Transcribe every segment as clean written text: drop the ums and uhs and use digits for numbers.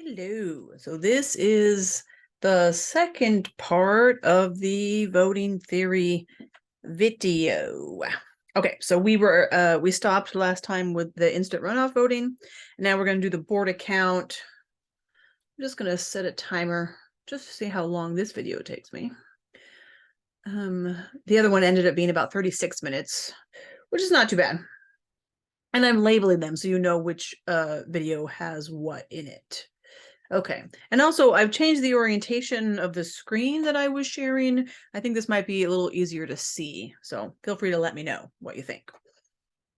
Hello. So this is the second part of the voting theory video. Okay, so we stopped last time with the instant runoff voting. Now we're going to do the Borda count. I'm just going to set a timer just to see how long this video takes me. The other one ended up being about 36 minutes, which is not too bad. And I'm labeling them so you know which video has what in it. Okay, and also I've changed the orientation of the screen that I was sharing. I think this might be a little easier to see, so feel free to let me know what you think.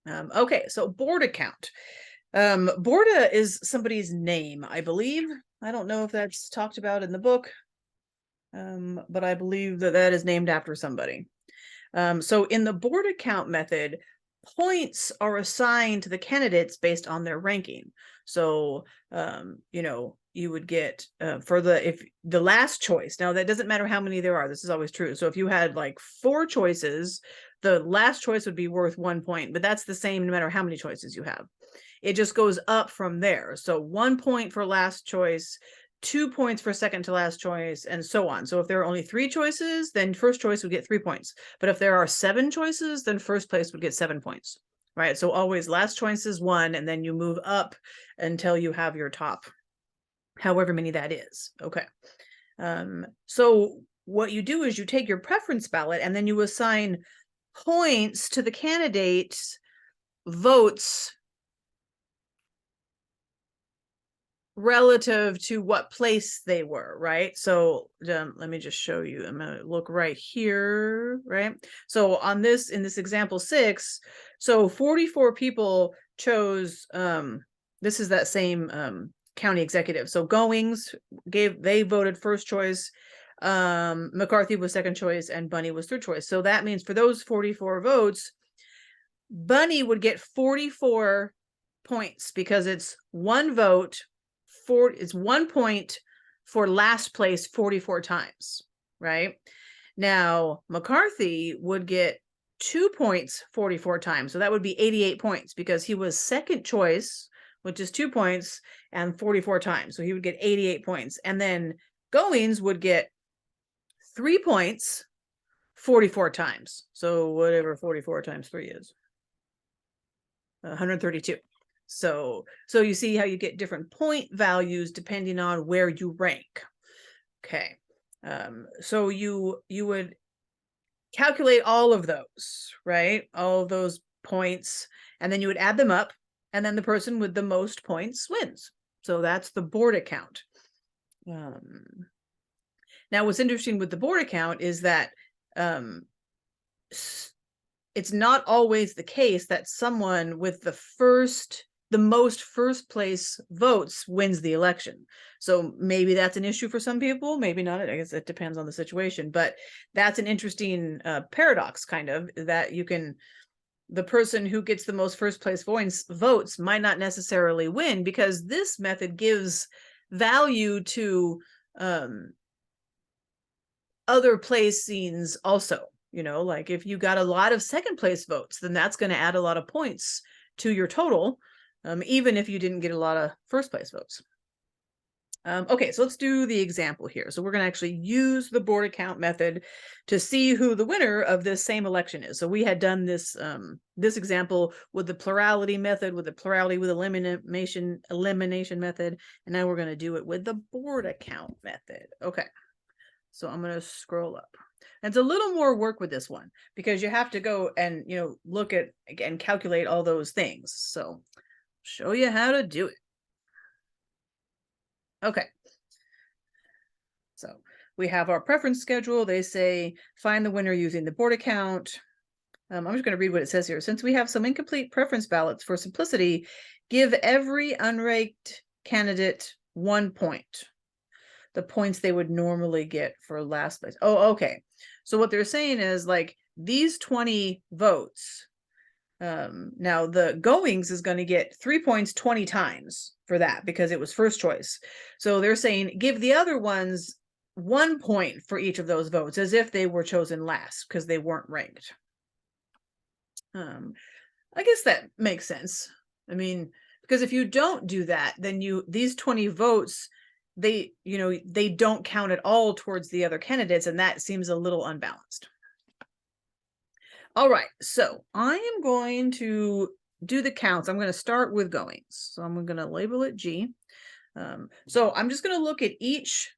Okay, so Borda count. Borda is somebody's name, I believe. I don't know if that's talked about in the book, but I believe that that is named after somebody. So in the Borda count method, points are assigned to the candidates based on their ranking. So, you would get for the last choice. Now that doesn't matter how many there are. This is always true. So if you had like 4 choices, the last choice would be worth 1 point, but that's the same no matter how many choices you have. It just goes up from there. So 1 point for last choice, 2 points for second to last choice, and so on. So if there are only 3 choices, then first choice would get 3 points. But if there are 7 choices, then first place would get 7 points, right? So always last choice is 1, and then you move up until you have your top, however many that is. Okay. So what you do is you take your preference ballot and then you assign points to the candidate's votes relative to what place they were, right? So let me just show you. I'm gonna look right here, right? So on this, in this example 6, so 44 people chose, this is that same county executive. So Goings they voted first choice, McCarthy was second choice, and Bunny was third choice. So that means for those 44 votes, Bunny would get 44 points because it's 1 vote it's 1 point for last place 44 times, right? Now McCarthy would get 2 points 44 times, so that would be 88 points because he was second choice, which is 2 points and 44 times, so he would get 88 points. And then Goings would get 3 points 44 times, so whatever 44 times 3 is, 132. So you see how you get different point values depending on where you rank. Okay, so you would calculate all of those, right? All of those points, and then you would add them up, and then the person with the most points wins. So that's the Borda count. Now, what's interesting with the Borda count is that it's not always the case that someone with the most first place votes wins the election. So maybe that's an issue for some people, maybe not. I guess it depends on the situation, but that's an interesting paradox, kind of, that the person who gets the most first place votes might not necessarily win, because this method gives value to other placings also. Like if you got a lot of second place votes, then that's going to add a lot of points to your total, even if you didn't get a lot of first place votes. Okay, so let's do the example here. So we're going to actually use the Borda count method to see who the winner of this same election is. So we had done this example with the plurality method, with the plurality with elimination method, and now we're going to do it with the Borda count method. Okay, so I'm going to scroll up. And it's a little more work with this one because you have to go and look at and calculate all those things. So show you how to do it. Okay, so we have our preference schedule. They say find the winner using the Borda count. I'm just going to read what it says here. Since we have some incomplete preference ballots, for simplicity, give every unranked candidate 1 point. The points they would normally get for last place. Oh, okay. So what they're saying is, like, these 20 votes, now the Goings is going to get 3 points 20 times for that because it was first choice. So they're saying give the other ones 1 point for each of those votes as if they were chosen last because they weren't ranked. I guess that makes sense. I mean, Because if you don't do that, then these 20 votes, they don't count at all towards the other candidates, and that seems a little unbalanced. All right, so I am going to do the counts. I'm going to start with goings. So I'm going to label it G. So I'm just going to look at each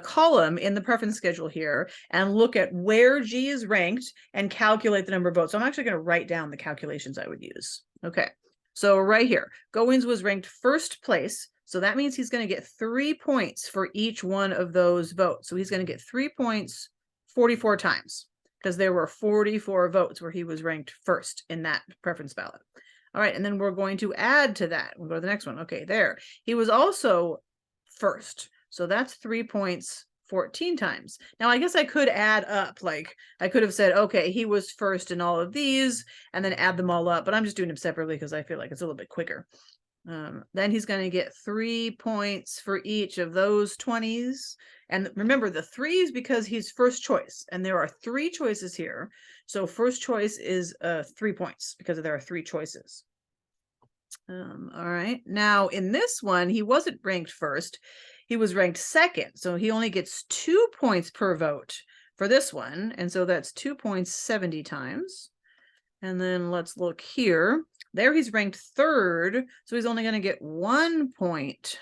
column in the preference schedule here and look at where G is ranked and calculate the number of votes. So I'm actually going to write down the calculations I would use. Okay, so right here, Goings was ranked first place. So that means he's going to get 3 points for each one of those votes. So he's going to get 3 points 44 times because there were 44 votes where he was ranked first in that preference ballot. All right, and then we're going to add to that. We'll go to the next one. Okay, there. He was also first. So that's 3 points 14 times. Now, I guess I could add up. Like, I could have said, okay, he was first in all of these, and then add them all up. But I'm just doing them separately because I feel like it's a little bit quicker. Then he's going to get 3 points for each of those 20s. And remember, the 3s because he's first choice. And there are 3 choices here. So first choice is 3 points because there are 3 choices. All right. Now, in this one, he wasn't ranked first. He was ranked second. So he only gets 2 points per vote for this one. And so that's 2 points 70 times. And then let's look here. There he's ranked third. So he's only going to get 1 point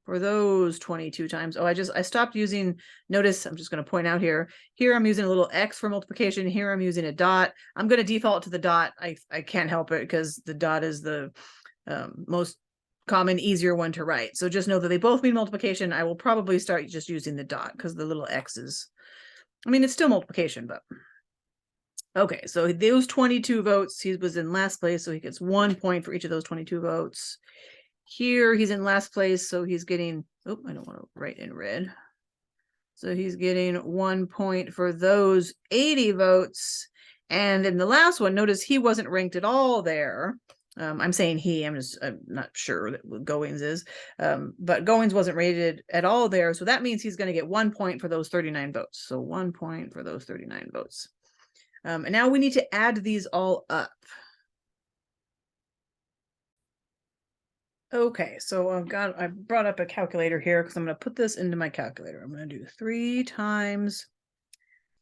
for those 22 times. Oh, I stopped using, notice, I'm just going to point out here. Here I'm using a little X for multiplication. Here I'm using a dot. I'm going to default to the dot. I can't help it because the dot is the most common, easier one to write. So just know that they both mean multiplication. I will probably start just using the dot because the little X is, I mean, it's still multiplication, but. Okay, so those 22 votes, he was in last place, so he gets 1 point for each of those 22 votes. Here, he's in last place, so he's getting, oh, I don't want to write in red. So he's getting 1 point for those 80 votes. And in the last one, notice he wasn't ranked at all there. I'm saying I'm not sure that Goings is, but Goings wasn't rated at all there. So that means he's going to get 1 point for those 39 votes. So 1 point for those 39 votes. And now we need to add these all up. Okay, so I brought up a calculator here because I'm going to put this into my calculator. I'm going to do 3 times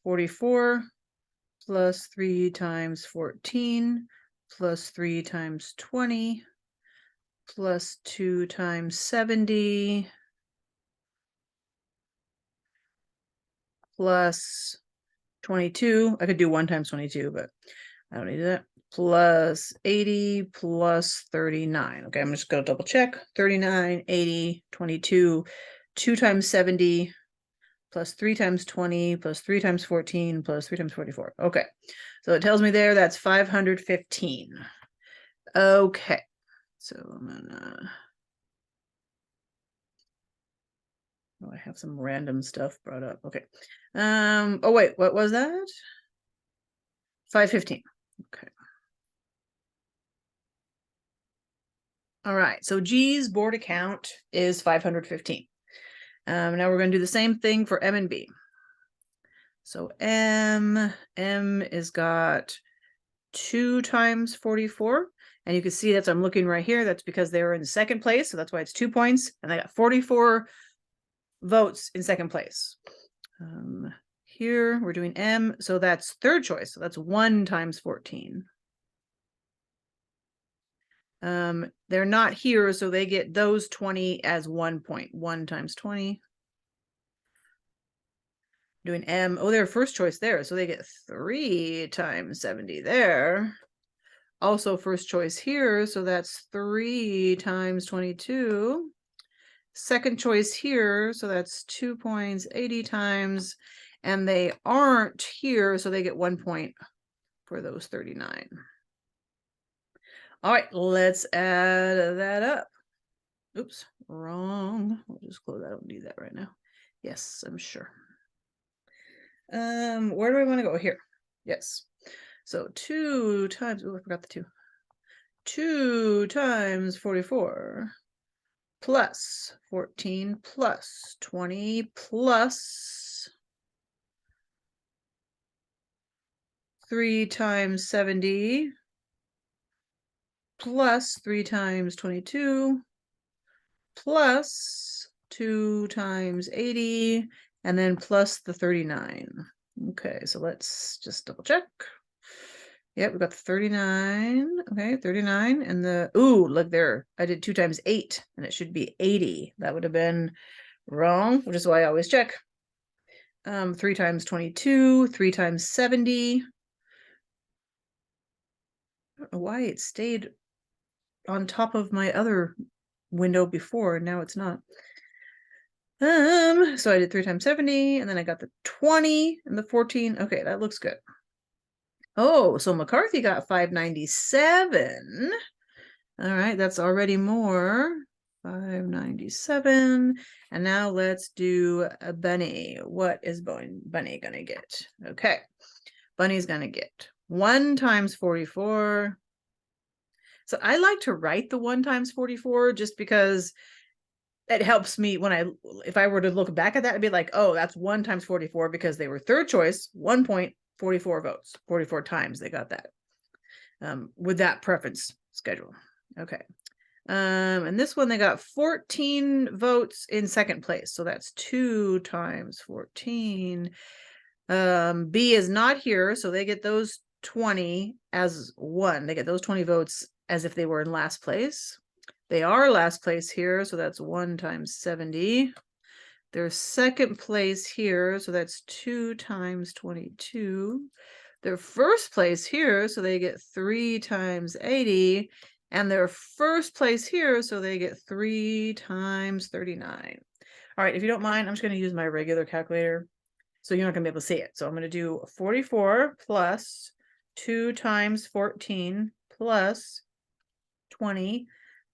44 plus 3 times 14 plus 3 times 20 plus 2 times 70 plus 22. I could do 1 times 22, but I don't need that. Plus 80 plus 39. Okay, I'm just going to double check. 39, 80, 22, 2 times 70 plus 3 times 20 plus 3 times 14 plus 3 times 44. Okay, so it tells me there that's 515. Okay, so I'm gonna, oh, I have some random stuff brought up. Okay, oh wait, what was that? 515. Okay. All right, so G's Borda count is 515. Now we're going to do the same thing for M and B. So M is got 2 times 44. And you can see that I'm looking right here. That's because they were in second place. So that's why it's 2 points. And I got 44 votes in second place. Here we're doing M. So that's third choice. So that's 1 times 14. They're not here, so they get those 20 as 1 point. 1 times 20. Doing M. Oh, they're first choice there, so they get 3 times 70 there. Also first choice here, so that's 3 times 22. Second choice here, so that's 2 points 80 times. And they aren't here, so they get 1 point for those 39. All right, let's add that up. Oops, wrong. We'll just close that. I don't need that right now. Yes, I'm sure. Where do I want to go? Here. Yes. So 2 times, oh, I forgot the 2. 2 times 44 plus 14 plus 20 plus 3 times 70 plus 3 times 22 plus 2 times 80 and then plus the 39. Okay, so let's just double check. Yep, we got the 39. Okay, 39 and the ooh, look there. I did 2 times 8 and it should be 80. That would have been wrong, which is why I always check. 3 times 22, 3 times 70. I don't know why it stayed on top of my other window before, and now it's not. So I did 3 times 70, and then I got the 20 and the 14. Okay, that looks good. Oh, so McCarthy got 597. All right, that's already more. 597. And now let's do a Bunny. What is Bunny gonna get? Okay, Bunny's gonna get 1 times 44. So I like to write the 1 times 44 just because it helps me when if I were to look back at that, I'd be like, oh, that's 1 times 44 because they were third choice, 1 point, 44 votes, 44 times they got that with that preference schedule. Okay. And this one, they got 14 votes in second place. So that's 2 times 14. B is not here. So they get those 20 as 1. They get those 20 votes as if they were in last place. They are last place here. So that's 1 times 70. They're second place here. So that's 2 times 22. They're first place here. So they get 3 times 80. And they're first place here, so they get 3 times 39. All right, if you don't mind, I'm just going to use my regular calculator, so you're not going to be able to see it. So I'm going to do 44 plus 2 times 14 plus 20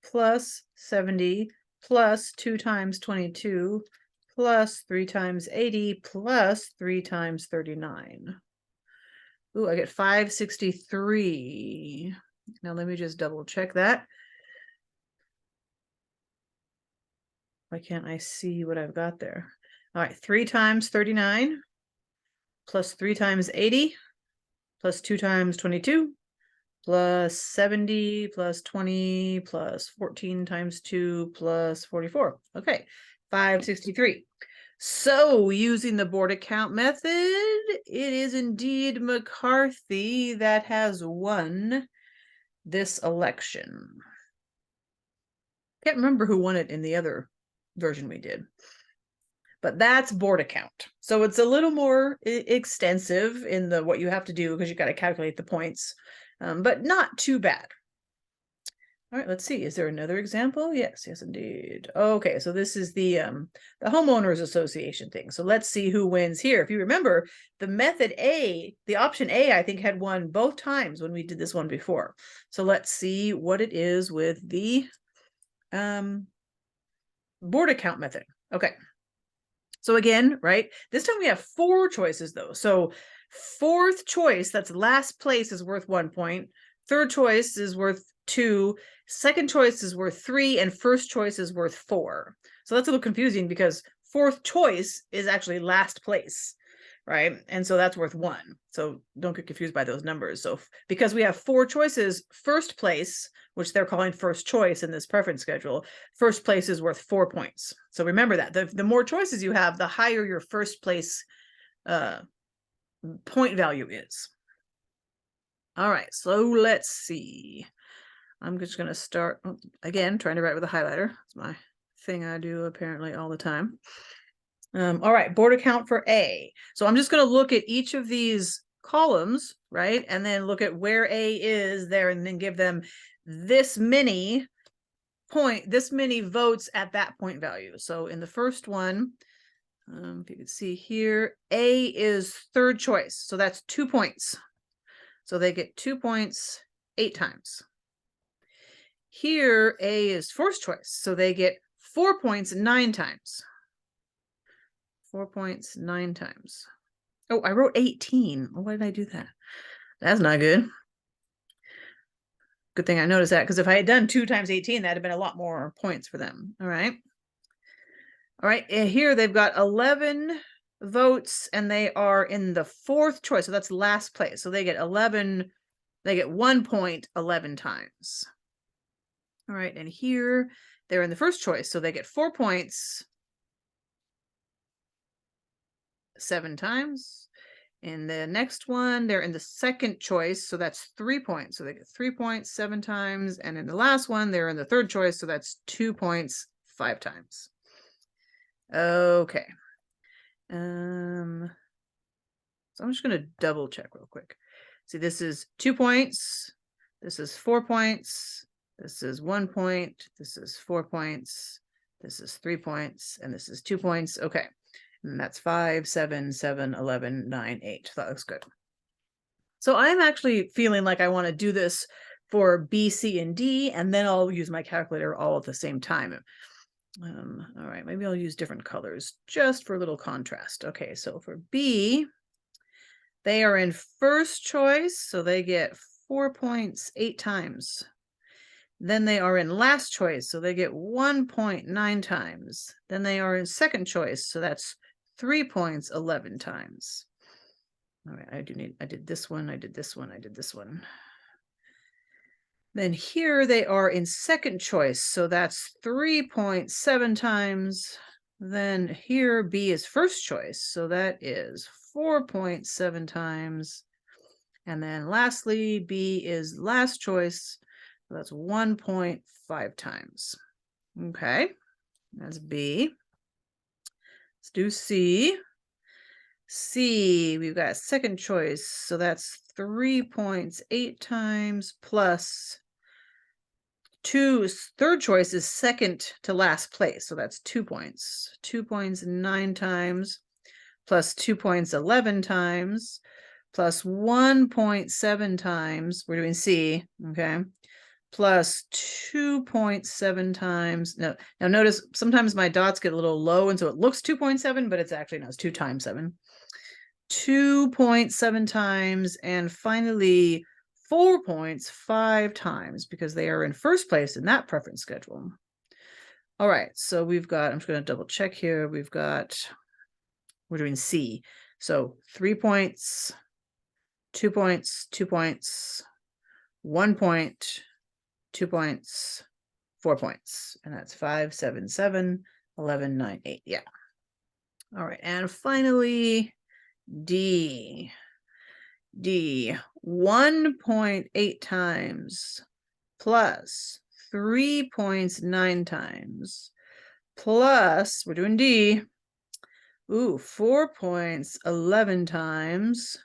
plus 70 plus 2 times 22 plus 3 times 80 plus 3 times 39. Ooh, I get 563. Now let me just double check that. Why can't I see what I've got there? All right, 3 times 39 plus 3 times 80 plus 2 times 22 plus 70 plus 20 plus 14 times 2 plus 44. Okay, 563. So using the Borda Count method, it is indeed McCarthy that has won this election. Can't remember who won it in the other version we did, but that's Borda Count. So it's a little more extensive in the what you have to do because you got to calculate the points, but not too bad. All right, let's see. Is there another example? Yes, indeed. Okay, so this is the homeowners association thing. So let's see who wins here. If you remember, the method A, the option A, I think had won both times when we did this one before. So let's see what it is with the Borda Count method. Okay. So again, right, this time we have 4 choices though. So fourth choice, that's last place, is worth 1 point. Third choice is worth 2. Second choice is worth 3, and first choice is worth 4. So that's a little confusing because fourth choice is actually last place, right? And so that's worth 1. So don't get confused by those numbers. So because we have 4 choices, first place, which they're calling first choice in this preference schedule, first place is worth 4 points. So remember that the more choices you have, the higher your first place point value is. All right, so let's see. I'm just going to start again, trying to write with a highlighter. It's my thing I do apparently all the time. All right, Borda Count for A. So I'm just going to look at each of these columns, right? And then look at where A is there and then give them this many votes at that point value. So in the first one, if you can see here, A is third choice. So that's 2 points. So they get 2 points 8 times. Here, A is first choice. So they get 4 points 9 times. 4 points 9 times. Oh, I wrote 18. Why did I do that? That's not good. Good thing I noticed that, because if I had done 2 times 18, that'd have been a lot more points for them. All right. All right. And here they've got 11 votes and they are in the fourth choice. So that's last place. So they get 11. They get 1 point 11 times. All right, and here they're in the first choice, so they get 4 points 7 times. In the next one, they're in the second choice, so that's 3 points. So they get 3 points 7 times. And in the last one, they're in the third choice, so that's 2 points 5 times. Okay. So I'm just going to double check real quick. See, this is 2 points. This is 4 points. This is 1 point. This is 4 points. This is 3 points. And this is 2 points. Okay. And that's 5, 7, 7, 11, 9, 8. That looks good. So I'm actually feeling like I want to do this for B, C, and D, and then I'll use my calculator all at the same time. All right, maybe I'll use different colors just for a little contrast. Okay, so for B, they are in first choice, so they get 4 points 8 times. Then they are in last choice, so they get 1.9 times. Then they are in second choice, so that's 3 points 11 times. All right, I did this one, I did this one, I did this one. Then here they are in second choice, so that's 3.7 times. Then here B is first choice, so that is 4.7 times. And then lastly, B is last choice, so that's 1.5 times. Okay, that's B. Let's do C. C, we've got second choice, so that's 3 points 8 times plus 2. Third choice is second to last place, so that's 2 points. 2 points 9 times plus 2 points 11 times plus 1.7 times. We're doing C, okay? Plus 2.7 times. Now notice sometimes my dots get a little low, and so it looks 2.7, but it's actually, no, it's 2 times 7. 2.7 times, and finally 4.5 times, because they are in first place in that preference schedule. All right, so we've got, I'm just going to double check here. We're doing C. So 3 points, 2 points, 2 points, 1 point, 2 points, 4 points. And that's 5, 7, 7, 11, 9, 8. Yeah. All right, and finally, D. 1.8 times plus 3.9 times plus, we're doing D, 4 points 11 times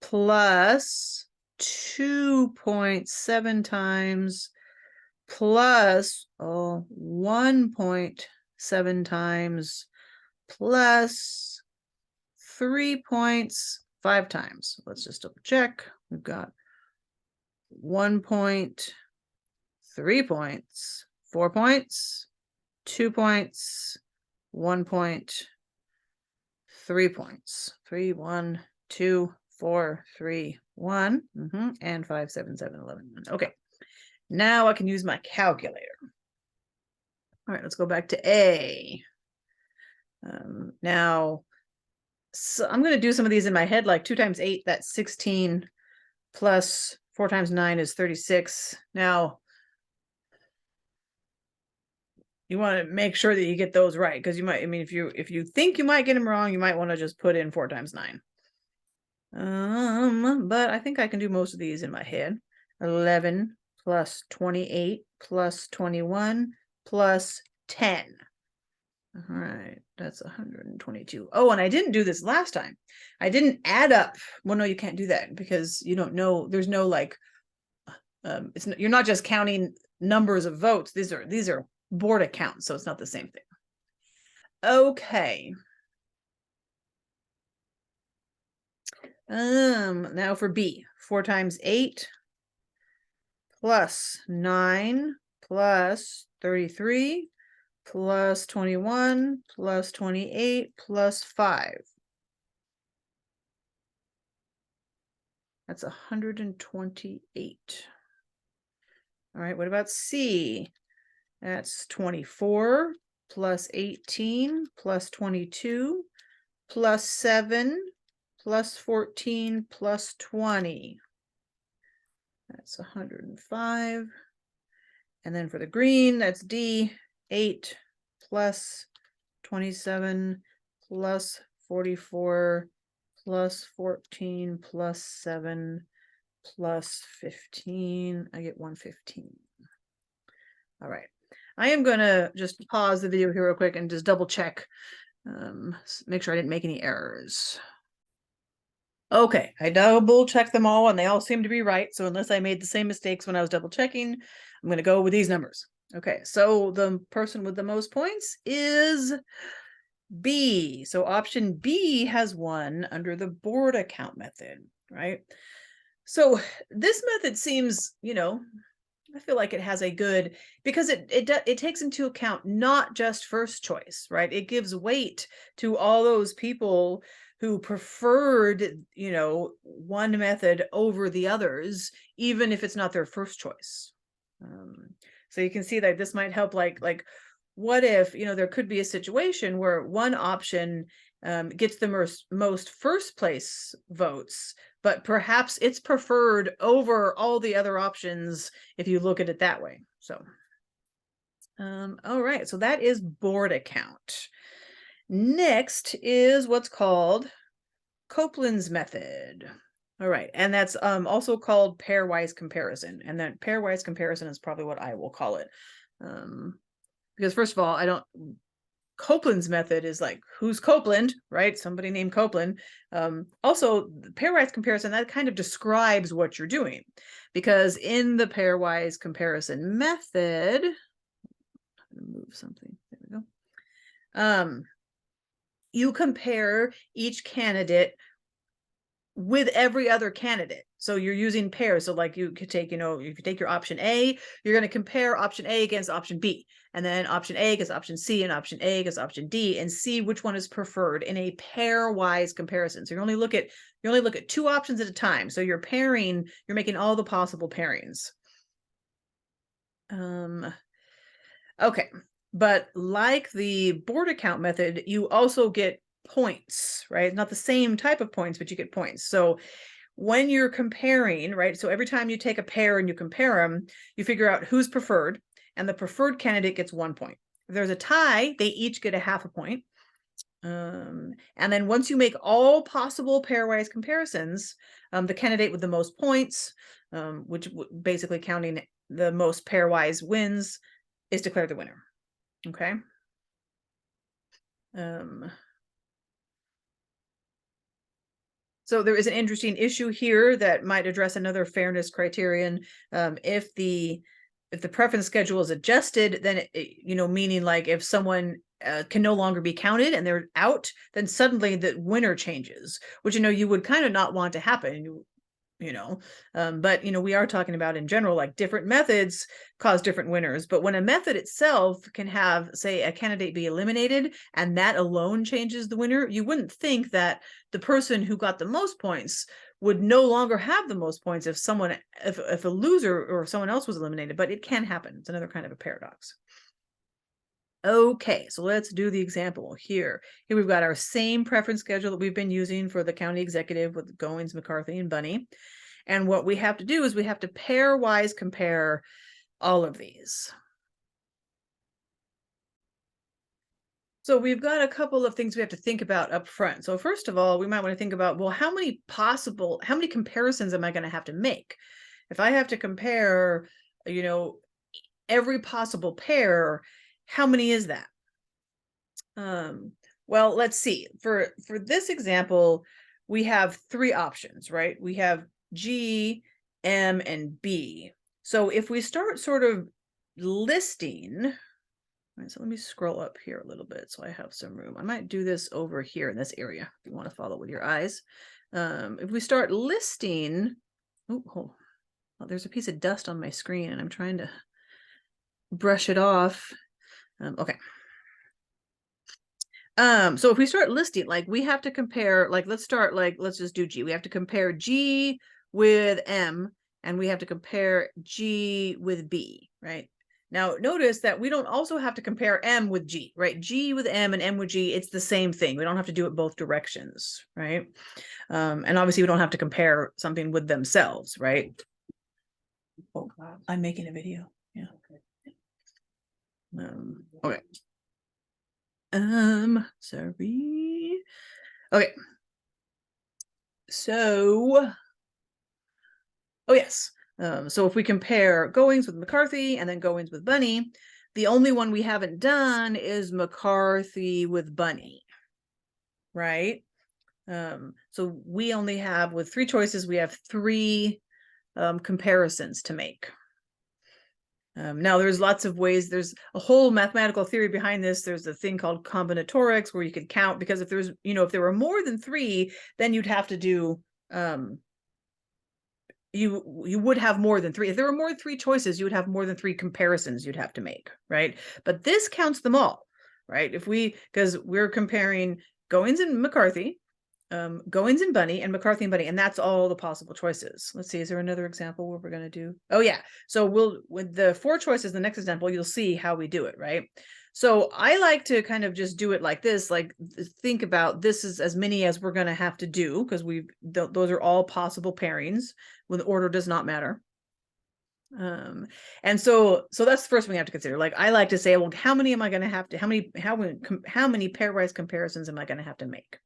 plus 2.7 times plus 1.7 times plus 3.5 times. Let's just double check. We've got 1 point, 3 points, 4 points, 2 points, 1 point, 3 points. 3, 1, 2, 4, 3, 1, and 5, 7, 7, 11. Okay, now I can use my calculator. All right, let's go back to A. Now, so I'm going to do some of these in my head, like 2 times 8, that's 16, plus 4 times 9 is 36. Now, you want to make sure that you get those right, because you might, I mean, if you think you might get them wrong, you might want to just put in 4 times 9. But I think I can do most of these in my head. 11 plus 28 plus 21 plus 10. All right, that's 122. Oh, and I didn't do this last time. I didn't add up. Well, no, you can't do that because you don't know. There's no like, you're not just counting numbers of votes. These are Borda Count, so it's not the same thing. Okay. Now for B, 4 times 8 plus 9 plus 33 plus 21 plus 28 plus 5. That's 128. All right, what about C? That's 24 plus 18 plus 22 plus 7 plus 14 plus 20. That's 105. And then for the green, that's D, 8 plus 27 plus 44 plus 14 plus 7 plus 15. I get 115. All right. I am going to just pause the video here real quick and just double check, make sure I didn't make any errors. Okay, I double checked them all and they all seem to be right. So unless I made the same mistakes when I was double checking, I'm going to go with these numbers. Okay, so the person with the most points is B. So option B has won under the Borda Count method, right? So this method seems, I feel like it has a good, because it takes into account not just first choice, right? It gives weight to all those people who preferred, one method over the others, even if it's not their first choice. So you can see that this might help, like what if, there could be a situation where one option gets the most first place votes, but perhaps it's preferred over all the other options if you look at it that way. So, all right, so that is Borda Count. Next is what's called Copeland's method. All right, and that's also called pairwise comparison, and then pairwise comparison is probably what I will call it. Because first of all, Copeland's method is like, who's Copeland, right? Somebody named Copeland. Also, pairwise comparison, that kind of describes what you're doing, because in the pairwise comparison method, move something, there we go. You compare each candidate with every other candidate. So you're using pairs. So like you could take, if you take your option A, you're going to compare option A against option B, and then option A against option C, and option A against option D, and see which one is preferred in a pairwise comparison. So you only look at two options at a time. So you're making all the possible pairings. Okay, but like the Borda Count method, you also get points, right? Not the same type of points, but you get points. So when you're comparing, right? So every time you take a pair and you compare them, you figure out who's preferred, and the preferred candidate gets 1 point. If there's a tie, they each get a half a point. And then once you make all possible pairwise comparisons, the candidate with the most points, which basically counting the most pairwise wins, is declared the winner. Okay. So there is an interesting issue here that might address another fairness criterion. If the preference schedule is adjusted, then meaning like if someone can no longer be counted and they're out, then suddenly the winner changes, which you would kind of not want to happen. But we are talking about in general, like different methods cause different winners. But when a method itself can have, say, a candidate be eliminated and that alone changes the winner, you wouldn't think that the person who got the most points would no longer have the most points if a loser or someone else was eliminated. But it can happen. It's another kind of a paradox. Okay, so let's do the example here. Here we've got our same preference schedule that we've been using for the county executive with Goins, McCarthy, and Bunny. And what we have to do is we have to pairwise compare all of these. So we've got a couple of things we have to think about up front. So first of all, we might want to think about, well, how many comparisons am I going to have to make? If I have to compare, every possible pair, how many is that? Well, let's see. For this example, we have three options, right? We have G, M, and B. So if we start sort of listing, right, so let me scroll up here a little bit so I have some room. I might do this over here in this area if you want to follow with your eyes. If we start listing, well, there's a piece of dust on my screen and I'm trying to brush it off. Okay. So if we start listing, like we have to compare, like let's just do G. We have to compare G with M, and we have to compare G with B, right? Now notice that we don't also have to compare M with G, right? G with M and M with G, it's the same thing. We don't have to do it both directions, right? And obviously we don't have to compare something with themselves, right? Oh, I'm making a video. Yeah. Okay. Okay. Sorry. Okay. So, oh yes. So if we compare goings with McCarthy and then goings with Bunny, the only one we haven't done is McCarthy with Bunny, right? So we only have, with 3 choices, we have 3 comparisons to make. Now there's lots of ways, there's a whole mathematical theory behind this. There's a thing called combinatorics where you could count, because if there's, if there were more than 3, then you'd have to do, you would have more than 3. If there were more than 3 choices, you would have more than 3 comparisons you'd have to make, right? But this counts them all, right? Because we're comparing Goins and McCarthy, Goins and Bunny, and McCarthy and Bunny, and that's all the possible choices. Let's see, is there another example where we're going to do? Oh yeah, so with the 4 choices, the next example, you'll see how we do it, right? So I like to kind of just do it like this, like think about this is as many as we're going to have to do, because those are all possible pairings when the order does not matter. And so that's the first thing we have to consider. Like I like to say, well, how many am I going to have to, how many pairwise comparisons am I going to have to make?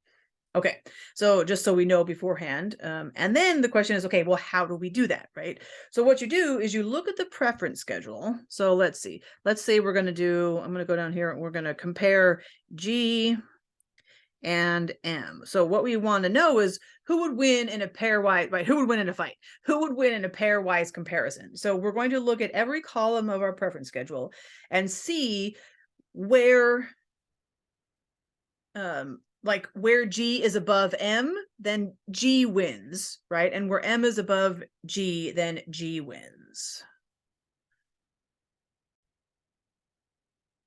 Okay, so just so we know beforehand. And then the question is, okay, well, how do we do that, right? So what you do is you look at the preference schedule. So let's see. Let's say we're going to do, I'm going to go down here and we're going to compare G and M. So what we want to know is who would win in a pairwise, right? Who would win in a fight? Who would win in a pairwise comparison? So we're going to look at every column of our preference schedule and see where, like where G is above M, then G wins, right? And where M is above G, then G wins.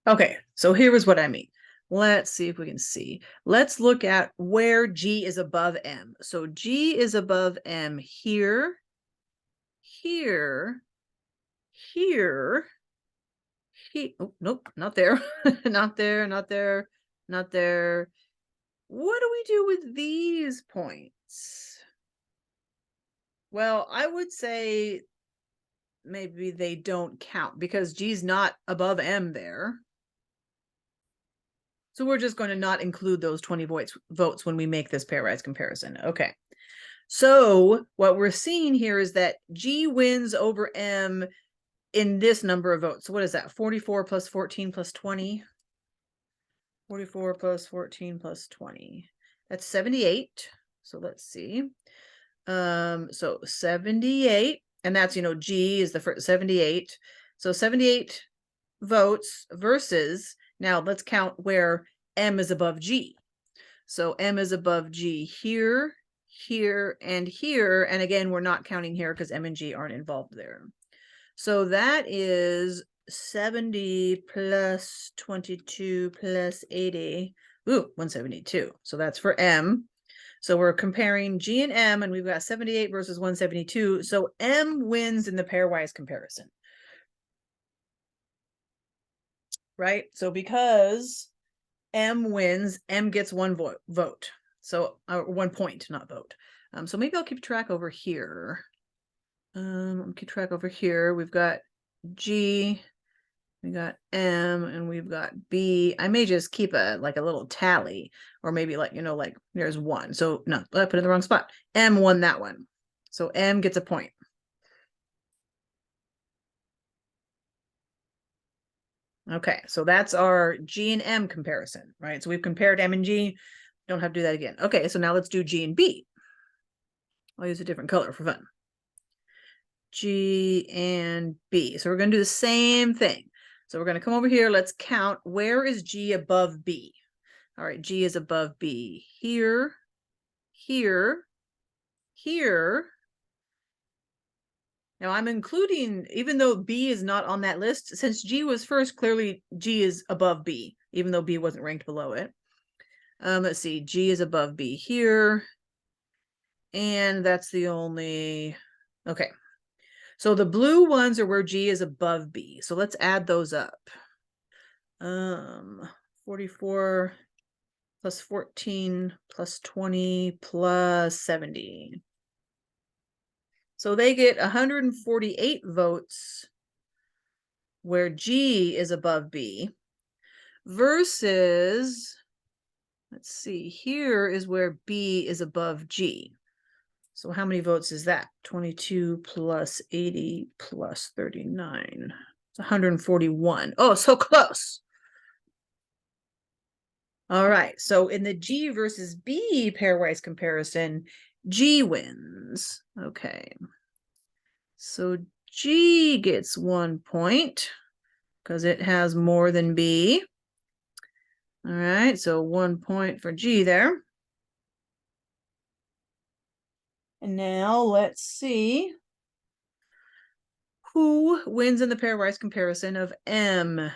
Okay, so here is what I mean. Let's see if we can see. Let's look at where G is above M. So G is above M here, here, here, oh, nope, not there, not there, not there, not there. What do we do with these points? Well, I would say maybe they don't count because G's not above M there. So we're just going to not include those 20 votes when we make this pairwise comparison. Okay. So what we're seeing here is that G wins over M in this number of votes. So what is that? 44 plus 14 plus 20. 44 plus 14 plus 20. That's 78. So let's see. So 78, and that's, G is the first 78. So 78 votes versus, now let's count where M is above G. So M is above G here, here, and here. And again, we're not counting here because M and G aren't involved there. So that is 70 plus 22 plus 80. Ooh, 172. So that's for M. So we're comparing G and M, and we've got 78 versus 172. So M wins in the pairwise comparison. Right? So because M wins, M gets 1 vote. So 1 point, not vote. So maybe I'll keep track over here. I'll keep track over here. We've got G, we got M, and we've got B. I may just keep a little tally, or maybe like there's 1. So no, I put it in the wrong spot. M won that one. So M gets a point. Okay, so that's our G and M comparison, right? So we've compared M and G. Don't have to do that again. Okay, so now let's do G and B. I'll use a different color for fun. G and B. So we're going to do the same thing. So we're going to come over here. Let's count. Where is G above B? All right, G is above B here, here, here. Now I'm including, even though B is not on that list, since G was first, clearly G is above B, even though B wasn't ranked below it. Let's see, G is above B here. And that's the only, okay. So the blue ones are where G is above B. So let's add those up. 44 plus 14 plus 20 plus 70. So they get 148 votes where G is above B, versus, let's see, here is where B is above G. So how many votes is that? 22 plus 80 plus 39. It's 141. Oh, so close. All right, so in the G versus B pairwise comparison, G wins. Okay. So G gets 1 point because it has more than B. All right, so 1 point for G there. And now let's see who wins in the pairwise comparison of M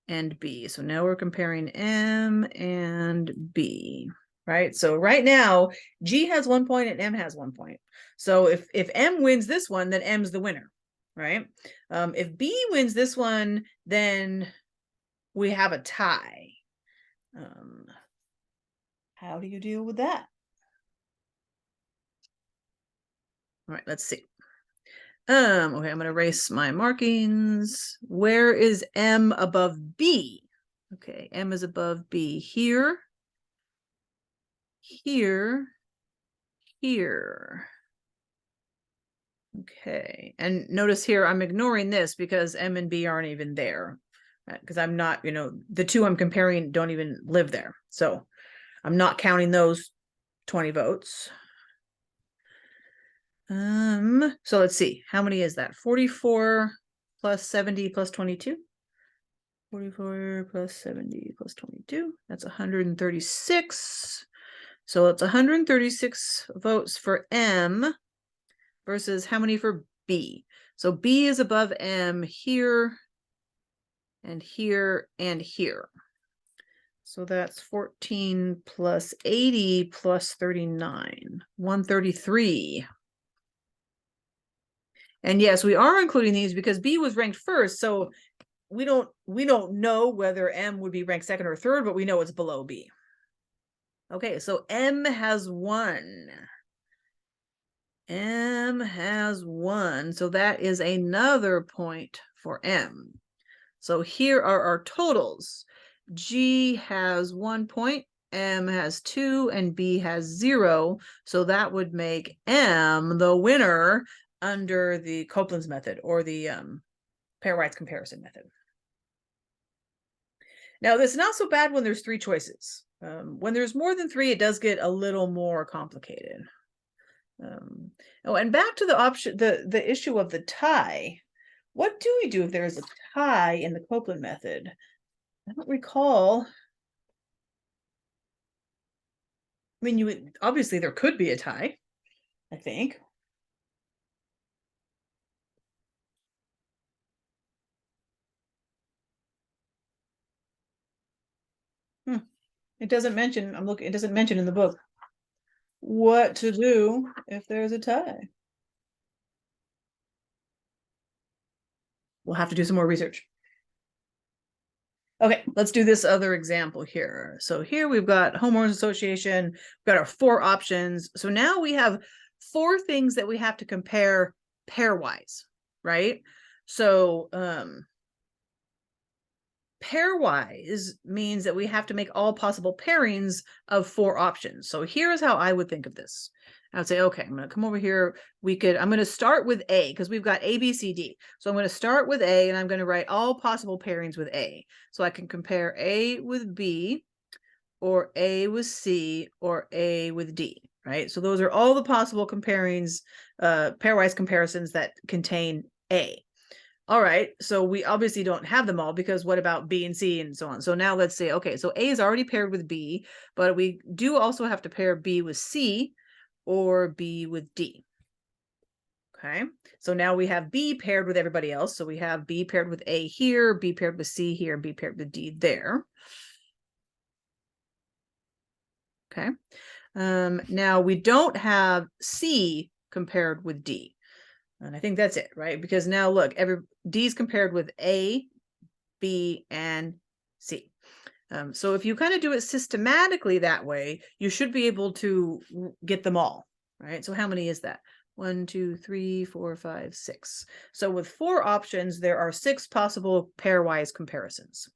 and B. So now we're comparing M and B, right? So right now, G has 1 point and M has 1 point. So if M wins this one, then M's the winner, right? If B wins this one, then we have a tie. How do you deal with that? All right, let's see. Okay, I'm gonna erase my markings. Where is M above B? Okay, M is above B here, here, here. Okay, and notice here I'm ignoring this because M and B aren't even there, because I'm not, the two I'm comparing don't even live there. So I'm not counting those 20 votes. So let's see, how many is that? 44 plus 70 plus 22. 44 plus 70 plus 22. That's 136. So it's 136 votes for M versus how many for B? So B is above M here and here and here. So that's 14 plus 80 plus 39, 133. And yes, we are including these because B was ranked first. So we don't know whether M would be ranked second or third, but we know it's below B. Okay, so M has won. M has won. So that is another point for M. So here are our totals. G has 1 point, M has 2, and B has 0. So that would make M the winner under the Copeland's method, or the pairwise comparison method. Now, this is not so bad when there's 3 choices. When there's more than 3, it does get a little more complicated. Oh, and back to the option, the issue of the tie. What do we do if there is a tie in the Copeland method? I don't recall. I mean, obviously there could be a tie, I think. It doesn't mention, it doesn't mention in the book what to do if there's a tie. We'll have to do some more research. Okay, let's do this other example here. So here we've got homeowners association, we've got our 4 options. So now we have 4 things that we have to compare pairwise, right? So pairwise means that we have to make all possible pairings of 4 options. So here's how I would think of this. I would say, okay, I'm going to come over here. I'm going to start with A because we've got A, B, C, D. So I'm going to start with A and I'm going to write all possible pairings with A. So I can compare A with B, or A with C, or A with D, right? So those are all the possible pairwise comparisons that contain A. All right, so we obviously don't have them all because what about B and C and so on? So now let's say, okay, so A is already paired with B, but we do also have to pair B with C or B with D. Okay, so now we have B paired with everybody else. So we have B paired with A here, B paired with C here, B paired with D there. Okay, now we don't have C compared with D. And I think that's it, right? Because now look, D's compared with A, B, and C. So if you kind of do it systematically that way, you should be able to get them all, right? So how many is that? 1, 2, 3, 4, 5, 6. So with 4 options, there are 6 possible pairwise comparisons.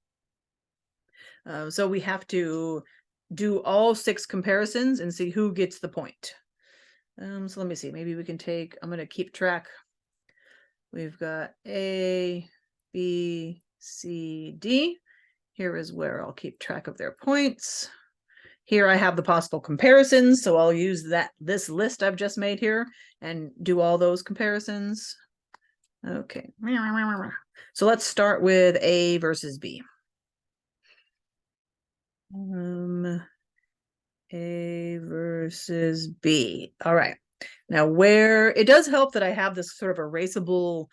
So we have to do all 6 comparisons and see who gets the point. So let me see, maybe we can take, I'm going to keep track. We've got A, B, C, D. Here is where I'll keep track of their points. Here I have the possible comparisons, so I'll use this list I've just made here and do all those comparisons. Okay. So let's start with A versus B. A versus B. All right. Now, where it does help that I have this sort of erasable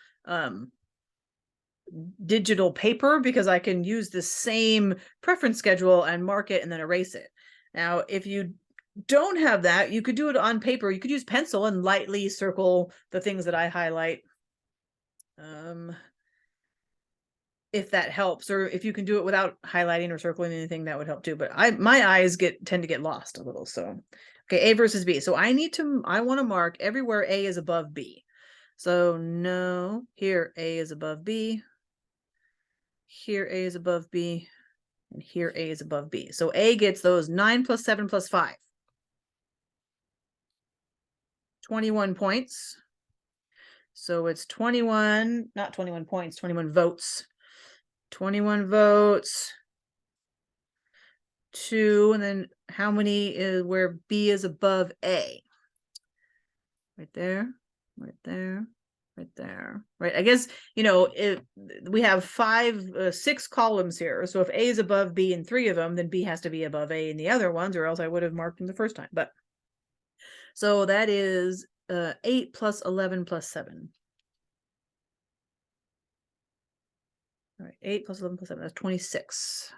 digital paper, because I can use the same preference schedule and mark it and then erase it. Now, if you don't have that, you could do it on paper. You could use pencil and lightly circle the things that I highlight. If that helps, or if you can do it without highlighting or circling anything, that would help too. But my eyes tend to get lost a little. So, okay, A versus B. So I want to mark everywhere A is above B. So no, here A is above B. Here A is above B. And here A is above B. So A gets those 9 plus 7 plus 5. 21 points. So it's 21, not 21 points, 21 votes. 21 votes. 2, and then how many is where B is above A? Right there, right there, right there, right. I guess, if we have 6 columns here. So if A is above B in 3 of them, then B has to be above A in the other ones, or else I would have marked them the first time. But so that is 8 plus 11 plus 7. All right, 8 plus 11 plus 7, that's 26.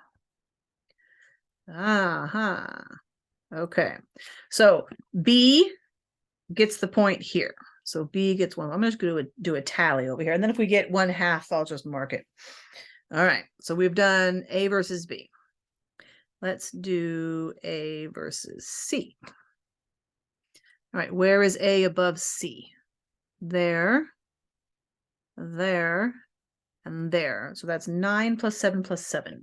Okay. So B gets the point here. So B gets 1. I'm just going to do a tally over here. And then if we get 1/2, I'll just mark it. All right. So we've done A versus B. Let's do A versus C. All right. Where is A above C? There, there, and there. So that's 9 plus 7 plus 7.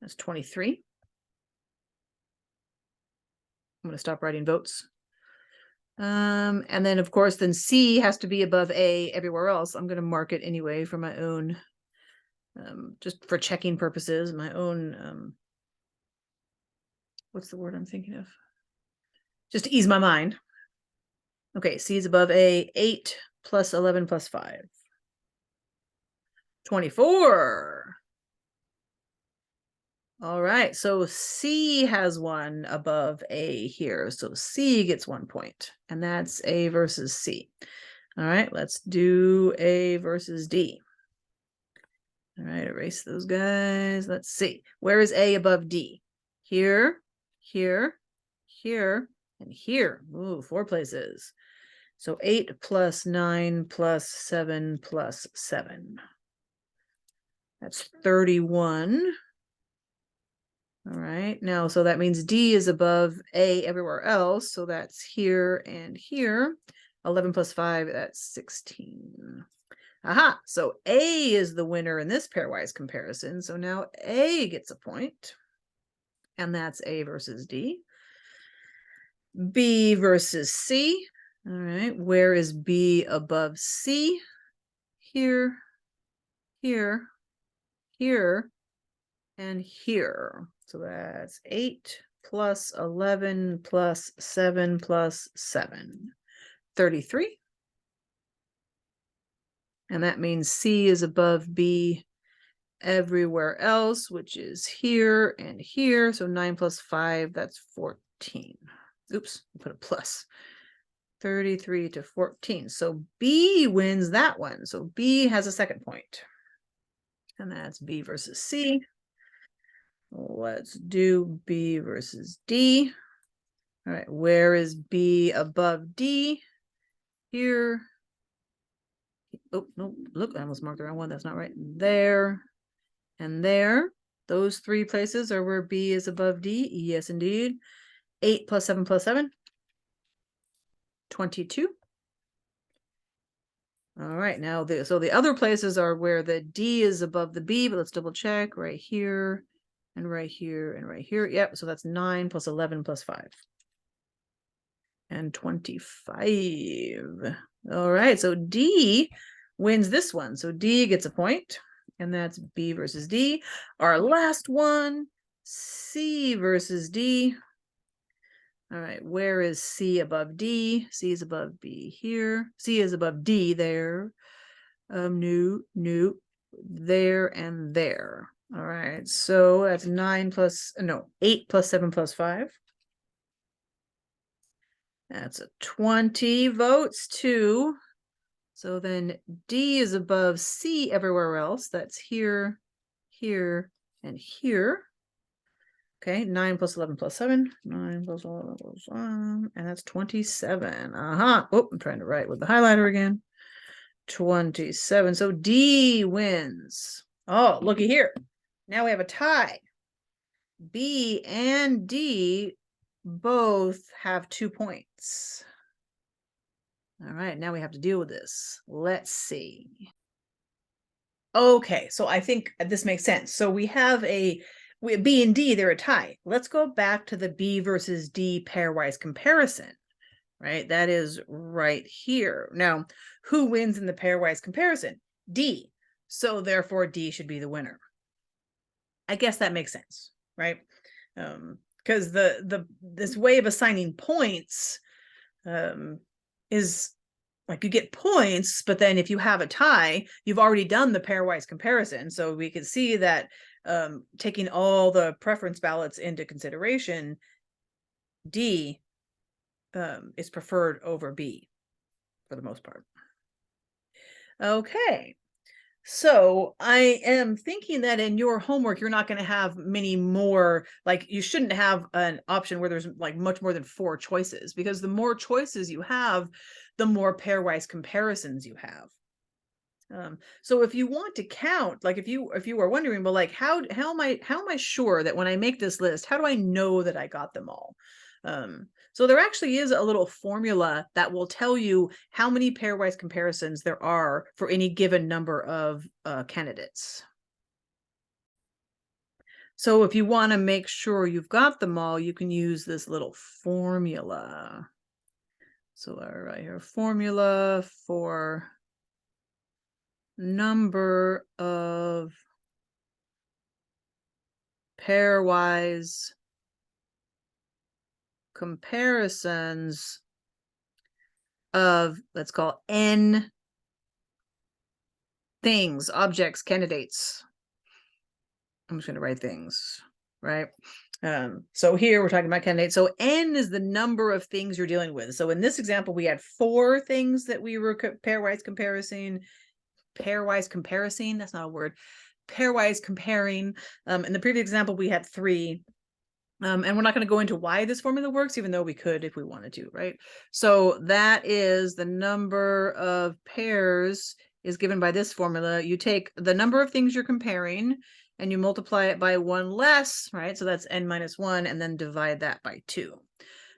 That's 23. I'm going to stop writing votes. And then, of course, then C has to be above A everywhere else. I'm going to mark it anyway for my own, just for checking purposes, my own, what's the word I'm thinking of? Just to ease my mind. Okay, C is above A, 8 plus 11 plus 5. 24. All right, so C has 1 above A here. So C gets 1 point, and that's A versus C. All right, let's do A versus D. All right, erase those guys. Let's see. Where is A above D? Here, here, here, and here. Ooh, 4 places. So 8 plus 9 plus 7 plus 7. That's 31. All right, now, so that means D is above A everywhere else. So that's here and here. 11 plus 5, that's 16. Aha, so A is the winner in this pairwise comparison. So now A gets a point. And that's A versus D. B versus C. All right, where is B above C? Here, here, here, and here. So that's 8 plus 11 plus 7 plus 7. 33. And that means C is above B everywhere else, which is here and here. So 9 plus 5, that's 14. Oops, put a plus. 33 to 14. So B wins that one. So B has a second point. And that's B versus C. Let's do B versus D. All right, where is B above D? Here. Oh, no, look, I almost marked the wrong one. That's not right. There and there. Those 3 places are where B is above D. Yes, indeed. 8 plus 7 plus 7. 22. All right, now so the other places are where the D is above the B, but let's double check right here and right here and right here. Yep, so that's 9 plus 11 plus 5. And 25. All right, so D wins this one. So D gets a point, and that's B versus D. Our last one, C versus D. All right, where is C above D? C is above B here. C is above D there. No, there and there. All right, so that's 8 plus 7 plus 5. That's a 20 votes too. So then D is above C everywhere else. That's here, here, and here. Okay, 9 plus 11 plus 7. 9 plus 11 plus 1. And that's 27. Oh, I'm trying to write with the highlighter again. 27. So D wins. Oh, looky here. Now we have a tie. B and D both have 2 points. All right, now we have to deal with this. Let's see. Okay, so I think this makes sense. So we have B and D, they're a tie. Let's go back to the B versus D pairwise comparison, right? That is right here. Now, who wins in the pairwise comparison? D. So therefore, D should be the winner. I guess that makes sense, right? Because this way of assigning points is like you get points, but then if you have a tie, you've already done the pairwise comparison. So we can see that taking all the preference ballots into consideration, D is preferred over B for the most part. Okay. So I am thinking that in your homework, you're not going to have many more, like you shouldn't have an option where there's like much more than 4 choices, because the more choices you have, the more pairwise comparisons you have. So if you want to count, like if you are wondering, well, like how am I sure that when I make this list, how do I know that I got them all? So there actually is a little formula that will tell you how many pairwise comparisons there are for any given number of candidates. So if you want to make sure you've got them all, you can use this little formula. So right here, formula for number of pairwise comparisons of, let's call N things, objects, candidates. I'm just going to write things, right? So here we're talking about candidates. So N is the number of things you're dealing with. So in this example, we had 4 things that we were pairwise comparing, that's not a word, pairwise comparing. In the previous example, we had 3. And we're not going to go into why this formula works, even though we could if we wanted to, right? So that is the number of pairs is given by this formula. You take the number of things you're comparing and you multiply it by 1 less, right? So that's N minus 1, and then divide that by 2.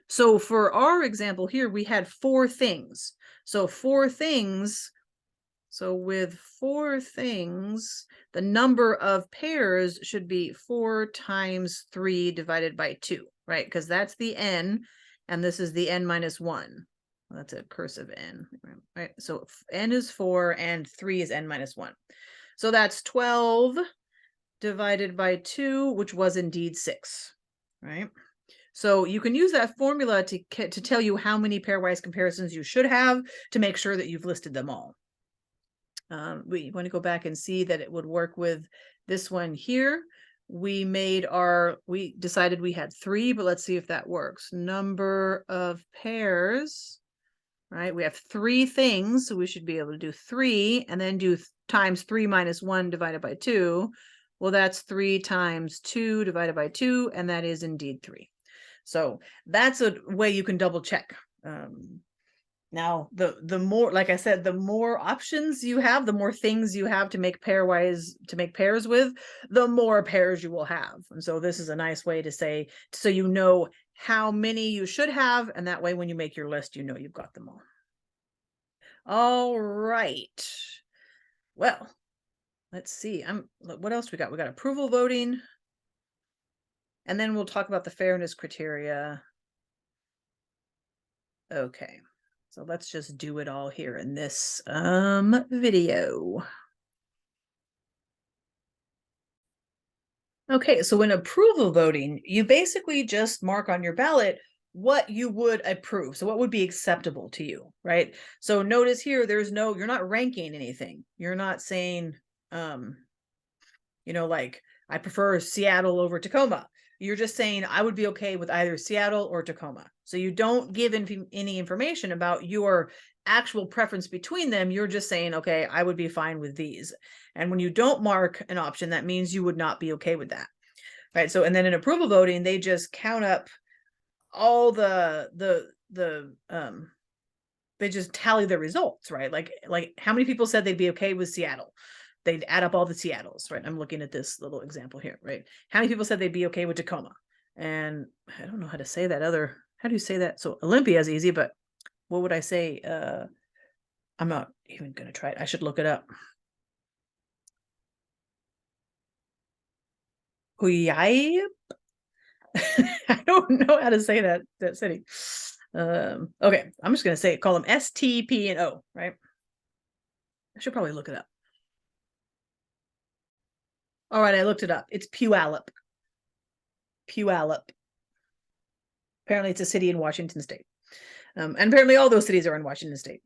So for our example here, we had 4 things. So 4 things. So with 4 things, the number of pairs should be 4 times 3 divided by 2, right? Because that's the N, and this is the N minus 1. Well, that's a cursive N, right? So N is 4, and 3 is N minus 1. So that's 12 divided by 2, which was indeed 6, right? So you can use that formula to tell you how many pairwise comparisons you should have to make sure that you've listed them all. We want to go back and see that it would work with this one here. We decided we had 3, but let's see if that works. Number of pairs, right? We have 3 things, so we should be able to do 3 and then do times 3 minus 1 divided by 2. Well, that's 3 times 2 divided by 2, and that is indeed 3. So that's a way you can double check. Now, the more, like I said, the more options you have, the more things you have to make pairs with, the more pairs you will have. And so this is a nice way to say, so you know how many you should have, and that way when you make your list, you know you've got them all. All right. Well, let's see. What else we got? We got approval voting. And then we'll talk about the fairness criteria. Okay. So let's just do it all here in this video. Okay, so in approval voting, you basically just mark on your ballot what you would approve. So what would be acceptable to you, right? So notice here, you're not ranking anything. You're not saying, like I prefer Seattle over Tacoma. You're just saying I would be okay with either Seattle or Tacoma. So you don't give any information about your actual preference between them. You're just saying, okay, I would be fine with these. And when you don't mark an option, that means you would not be okay with that. Right. So, and then in approval voting, they just count up all they just tally the results, right? Like how many people said they'd be okay with Seattle? They'd add up all the Seattles, right? I'm looking at this little example here, right? How many people said they'd be okay with Tacoma? And I don't know how to say that how do you say that? So Olympia is easy, but what would I say? I'm not even going to try it. I should look it up. Huyai? I don't know how to say that city. Okay, I'm just going to call them S, T, P, and O, right? I should probably look it up. All right, I looked it up. It's Puyallup. Puyallup. Apparently it's a city in Washington State. And apparently all those cities are in Washington State.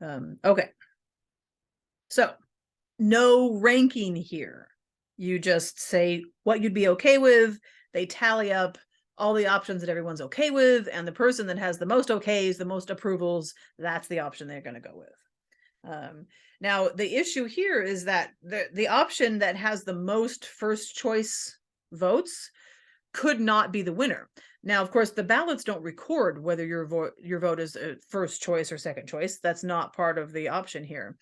Okay. So no ranking here. You just say what you'd be okay with. They tally up all the options that everyone's okay with, and the person that has the most okays, the most approvals, that's the option they're going to go with. Now, the issue here is that the option that has the most first choice votes could not be the winner. Now, of course, the ballots don't record whether your vote is a first choice or second choice. That's not part of the option here.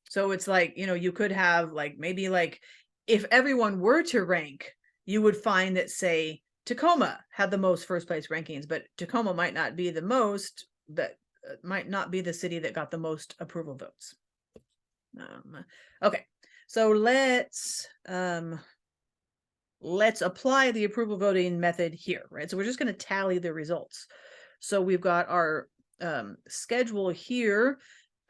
So it's like, you could have maybe if everyone were to rank, you would find that, say, Tacoma had the most first place rankings, but Tacoma might not be the most, that might not be the city that got the most approval votes. Okay, so let's apply the approval voting method here, right? So we're just going to tally the results. So we've got our schedule here.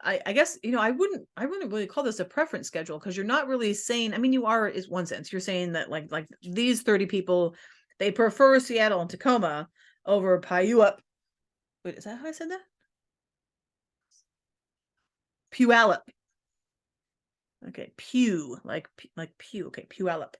I guess, I wouldn't really call this a preference schedule, because you're not really saying, you are, is one sense, you're saying that like these 30 people, they prefer Seattle and Tacoma over Puyallup. Wait, is that how I said that? Puyallup. Okay, Pew, like Pew. Okay, Puyallup.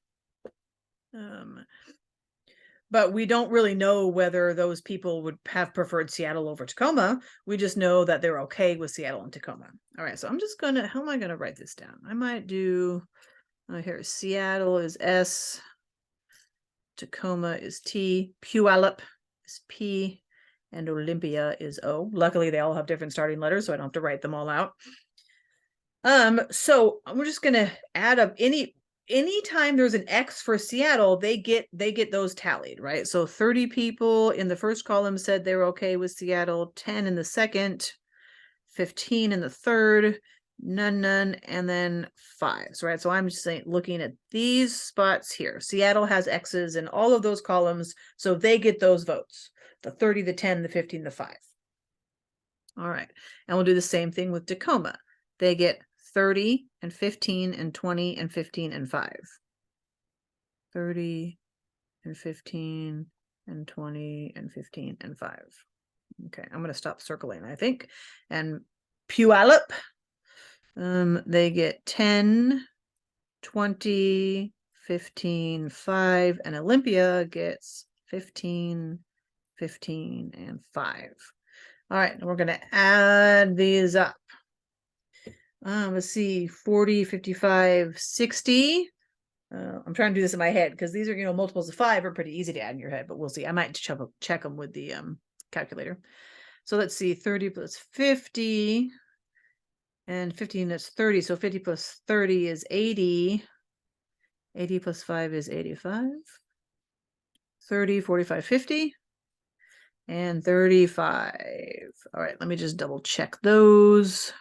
But we don't really know whether those people would have preferred Seattle over Tacoma. We just know that they're okay with Seattle and Tacoma. All right, so I'm just gonna, how am I gonna write this down? I might do, here, Seattle is S, Tacoma is T, Puyallup is P, and Olympia is O. Luckily, they all have different starting letters, so I don't have to write them all out. So we're just gonna add up anytime there's an X for Seattle, they get those tallied, right? So 30 people in the first column said they were okay with Seattle, 10 in the second, 15 in the third, none, and then 5s, right? So I'm just looking at these spots here. Seattle has X's in all of those columns, so they get those votes, the 30, the 10, the 15, the 5. All right, and we'll do the same thing with Tacoma. They get 30 and 15 and 20 and 15 and 5. 30 and 15 and 20 and 15 and 5. Okay, I'm going to stop circling, I think. And Puyallup, they get 10, 20, 15, 5, and Olympia gets 15, 15, and 5. All right, and we're going to add these up. Let's see, 40, 55, 60. I'm trying to do this in my head because these are, multiples of 5 are pretty easy to add in your head, but we'll see. I might check them with the calculator. So let's see, 30 plus 50 and 15 is 30. So 50 plus 30 is 80. 80 plus 5 is 85. 30, 45, 50. and 35. All right, let me just double check those.